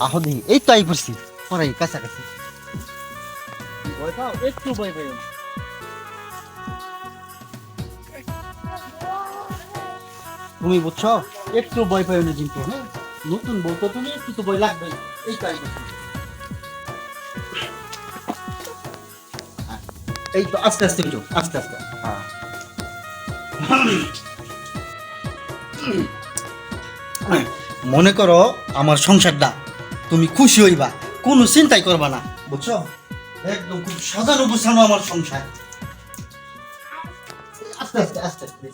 আহো দেখি, এই তো আই পড়ছি, পড়াই কাছাকাছি। ভয় পাও, একটু ভয় পাইও না। তুমি বুঝছো, একটু ভয় পাই না কিন্তু। হ্যাঁ, নতুন বউ তো, তুমি একটু তো ভয় লাগবে না। এই তো আই পড়ছি। হ্যাঁ, এই তো আস্তে আস্তে উঠো, আস্তে আস্তে। হ্যাঁ, মনে করো আমার সংসারটা, তুমি খুশি হইবা, কোনো চিন্তাই করবা না, বুঝছো? একদম খুব সাজানো গোছানো আমার সংসার। আস্তে আস্তে আস্তে আস্তে।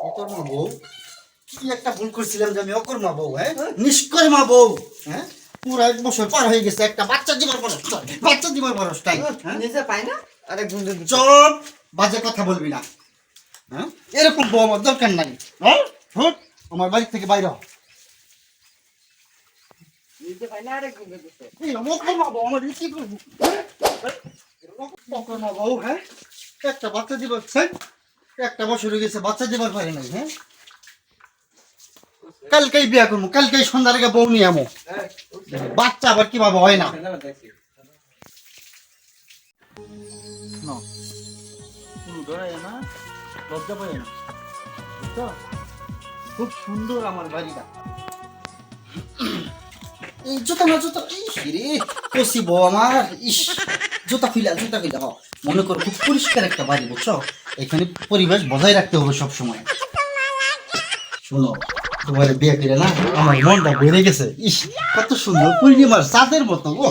এ তো আমার বউ, কি একটা ভুল করছিলাম যে আমি অকর্মা বউ, হ্যাঁ, নিষ্কর্মা বউ। হ্যাঁ, পুরো 1 বছর পার হয়ে গেছে, একটা বাচ্চা দিবার বয়স, বাচ্চা দিবার বয়স তাই। নিজে পাই না আরেক বন্ধু চুপ, বাজে কথা বলবি না। হ্যাঁ, এরকম বউ আমার দরকার নাই। হ্যাঁ, হুট, আমার বাড়ি থেকে বাইরে হ। নিজে পাই না আরেক বন্ধু দিছে। এই অকর্মা বউ, আমার কি করবো? অকর্মা বউ, হ্যাঁ, একটা বাচ্চা দিবার, হ্যাঁ, 1 বছর হয়ে গেছে, বাচ্চা দিবার পারে নাই। হ্যাঁ, কালকেই বিয়া করবো, কালকেই সন্ধ্যার আগে বউ নিয়ে আমো। বাচ্চা আবার কিভাবে হয় না। না, কোনো ডরায় না, লজ্জা পায় না, বুঝছো? খুব সুন্দর আমার বাড়িটা। এই জুতা না জুতা, ইস রে, কষি বউ আমার, ইস, জুতা খুইলা হ। মনে করো খুব পরিষ্কার একটা বাড়ি, বুঝছো? এখানে পরিবেশ বজায় রাখতে হবে সব সময়। শোনো, তোমার বিয়ে করে না আমার মনটা ভরে গেছে। ইস, কত সুন্দর, পূর্ণিমার চাঁদের মতো। ও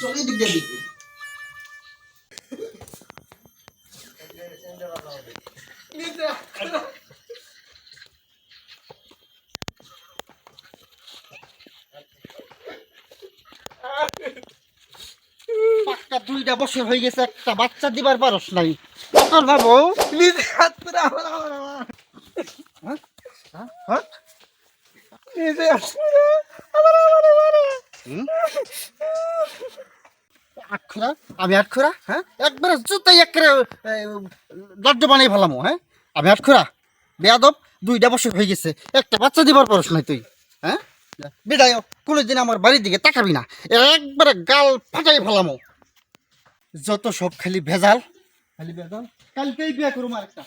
চলে দিকে দিকে। পাক্কা 2 বছর হয়ে গেছে, একটা বাচ্চা দিবার পারস নাই। তখন ভাবো নিজে হাত করে আমার আমার আমার হ্যাঁ? নিজে হাত করে আমার আমার আমার আটখরা, আমি আটখরা, হ্যাঁ, একবারে জুতাই একবারে দরজ বানাই ফেলামো। হ্যাঁ, আমি আটখরা বেয়াদব, 2 বছর হয়ে গেছে, একটা বাচ্চা দিবার পারস নাই তুই। হ্যাঁ, বিদায় হ, কোনোদিন আমার বাড়ির দিকে তাকাবি না, একবারে গাল ফাটাই ফেলামো। যত সব খালি ভেজাল, খালি ভেজাল। কালকেই বিয়ে করুম আরেকটা,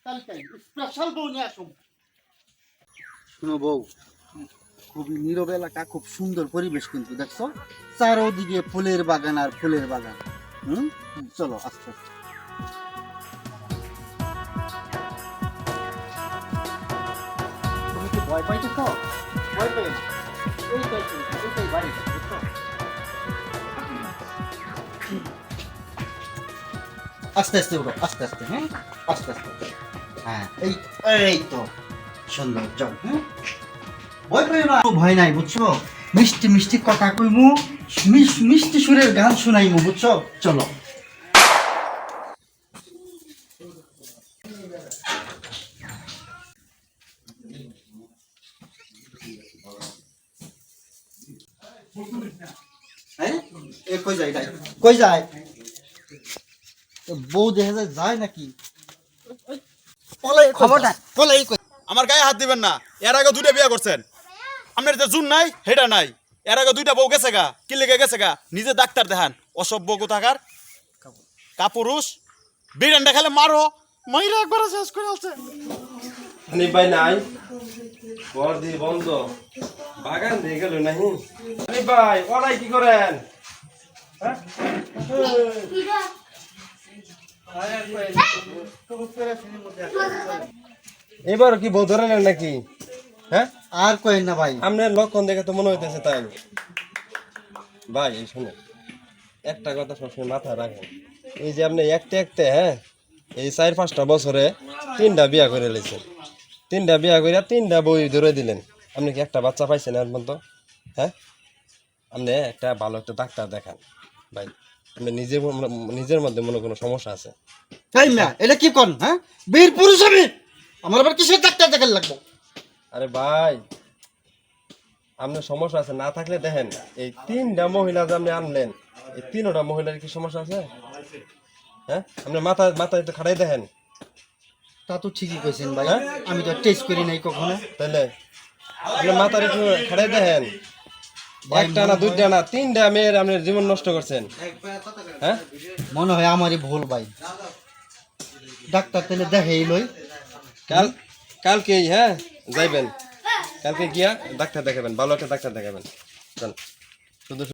কালকেই স্পেশাল বউ নিয়ে আসুম। শুনো বউ, খুবই নীরব এলাকা, খুব সুন্দর পরিবেশ কিন্তু, দেখছো চারোদিকে ফুলের বাগান আর ফুলের বাগান। চলো আস্তে আস্তে। তুমি কি ভয় পাইতেছ? ভয় পেও না, এইটাই কিন্তু, এইটাই বাড়িটা, বুঝছো? আস্তে আস্তে উঠো, আস্তে আস্তে। হ্যাঁ, আস্তে আস্তে। হ্যাঁ, এই, এই তো সুন্দর, যাও। হ্যাঁ, ভয় পেও না, ভয় নাই, বুঝছো? মিষ্টি মিষ্টি কথা কইমু, মিষ্টি সুরের গান শুনাইমু, বুঝছো? চলো। হ্যাঁ, এ কই যায়, কই যায়? বউ দেখা যায় যায় নাকি? খবরটা পলাই কই। আমার গায়ে হাত দিবেন না। এর আগে 2টা বিয়ে করছেন, আপনার যে জুন নাই হেটা নাই। এর আগে 2টা বউ গেছে গা, কি লেগে গেছে গা, নিজে ডাক্তার দেখান। অসভ্য কোথাকার কাপুরুষ, বিড়ান্ডা খেলে মারো, মাইরা একবার শেষ করে আছে। হানি ভাই নাই, বর্দি বন্ধ, বাগান দিয়ে গেল নাহি। হানি ভাই ওরাই কি করেন? হ্যাঁ? এবার কি বউ ধরে নেন নাকি? হ্যাঁ, আর কই না ভাই। আপনার লক্ষণ দেখে তো মনে হইতেছে তাই। ভাই এই শুনে একটা কথা সবসময় মাথায় রাখেন, এই যে আপনি একটা একটা, হ্যাঁ, এই 4-5টা বছরে 3টা বিয়া করে লেছেন, 3টা বিয়া করে 3টা বই ধরে দিলেন। আপনি কি একটা বাচ্চা পাইছেন এর মতো? হ্যাঁ, আপনি একটা ভালো একটা ডাক্তার দেখান ভাই। আপনি নিজের মধ্যে মনে কোনো সমস্যা আছে? তাই না, এটা কি কোন? হ্যাঁ, বীর পুরুষ আমি, আমার আবার কিসের ডাক্তার দেখার লাগবে? আরে ভাই, আপনার সমস্যা আছে না থাকলে দেখেন, এই 3টা মহিলা যে আপনি আনলেন, এই 3টা মহিলার কি সমস্যা আছে? হ্যাঁ, আপনি মাথায় মাথায় একটু খাটাই দেখেন। তা তো ঠিকই কইছেন ভাই, আমি তো টেস্ট করি নাই কখনো। তাহলে আপনি মাথার একটু খাড়াই দেখেন, একটা না দুইটা না তিনটা মেয়ের আপনার জীবন নষ্ট করছেন। হ্যাঁ মনে হয় আমারই ভুল ভাই, ডাক্তার তাহলে দেখেই লই। কালকেই হ্যাঁ যাইবেন, কালকে গিয়া ডাক্তার দেখাবেন, ভালো একটা ডাক্তার দেখাবেন। চল শুধু